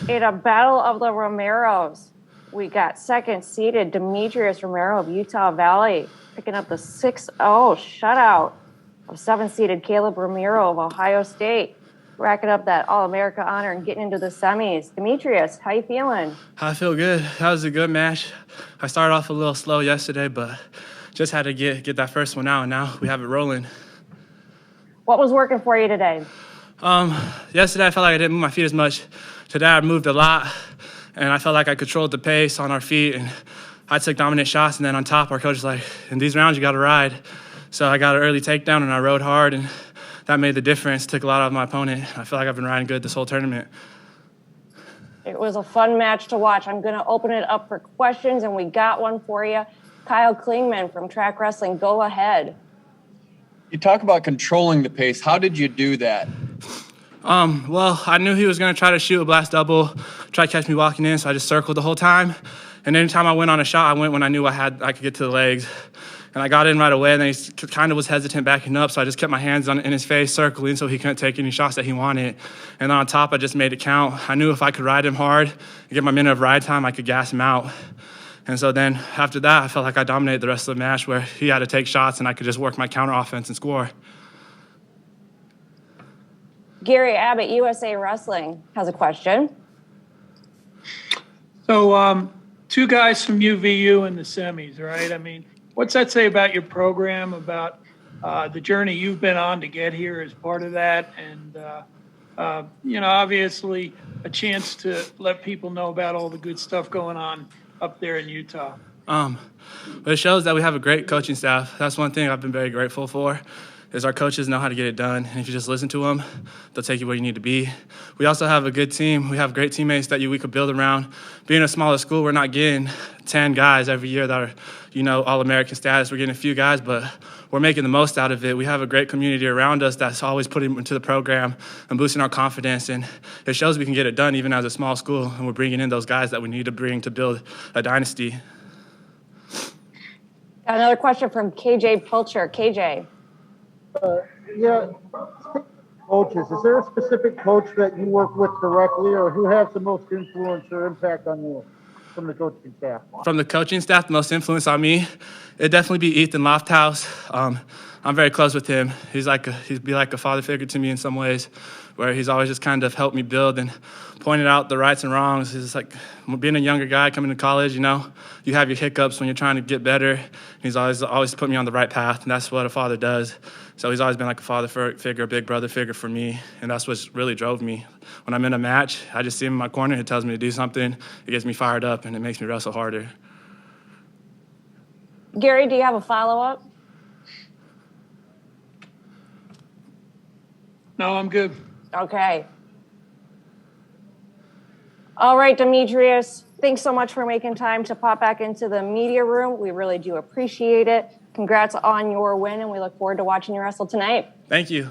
In a battle of the Romeros, we got second-seeded Demetrius Romero of Utah Valley picking up the 6-0 shutout of seventh-seeded Caleb Romero of Ohio State, racking up that All-America honor and getting into the semis. Demetrius, how you feeling? I feel good. That was a good match. I started off a little slow yesterday, but just had to get that first one out, and now we have it rolling. What was working for you today? Yesterday I felt like I didn't move my feet as much. Today I moved a lot, and I felt like I controlled the pace on our feet, and I took dominant shots, and then on top our coach was like, in these rounds you got to ride. So I got an early takedown, and I rode hard, and that made the difference. Took a lot out of my opponent. I feel like I've been riding good this whole tournament. It was a fun match to watch. I'm going to open it up for questions, and we got one for you. Kyle Klingman from Track Wrestling, go ahead. You talk about controlling the pace. How did you do that? Well, I knew he was going to try to shoot a blast double, try to catch me walking in, so I just circled the whole time. And anytime I went on a shot, I went when I knew I could get to the legs. And I got in right away, and then he kind of was hesitant backing up, so I just kept my hands in his face, circling, so he couldn't take any shots that he wanted. And then on top, I just made it count. I knew if I could ride him hard and get my minute of ride time, I could gas him out. And so then after that, I felt like I dominated the rest of the match where he had to take shots, and I could just work my counter offense and score. Gary Abbott, USA Wrestling, has a question. So two guys from UVU in the semis, right? I mean, what's that say about your program, about the journey you've been on to get here as part of that? And, obviously a chance to let people know about all the good stuff going on up there in Utah. It shows that we have a great coaching staff. That's one thing I've been very grateful for, is our coaches know how to get it done. And if you just listen to them, they'll take you where you need to be. We also have a good team. We have great teammates that we could build around. Being a smaller school, we're not getting 10 guys every year that are, All-American status. We're getting a few guys, but we're making the most out of it. We have a great community around us that's always putting into the program and boosting our confidence. And it shows we can get it done even as a small school. And we're bringing in those guys that we need to bring to build a dynasty. Got another question from KJ Pilcher. KJ. Coaches. Is there a specific coach that you work with directly, or who has the most influence or impact on you from the coaching staff? From the coaching staff, the most influence on me, it'd definitely be Ethan Lofthouse. I'm very close with him. He'd be like a father figure to me in some ways, where he's always just kind of helped me build and pointed out the rights and wrongs. He's like, being a younger guy coming to college, you have your hiccups when you're trying to get better. He's always put me on the right path, and that's what a father does. So he's always been like a father figure, a big brother figure for me, and that's what really drove me. When I'm in a match, I just see him in my corner. He tells me to do something. It gets me fired up, and it makes me wrestle harder. Gary, do you have a follow-up? No, I'm good. Okay. All right, Demetrius, thanks so much for making time to pop back into the media room. We really do appreciate it. Congrats on your win, and we look forward to watching you wrestle tonight. Thank you.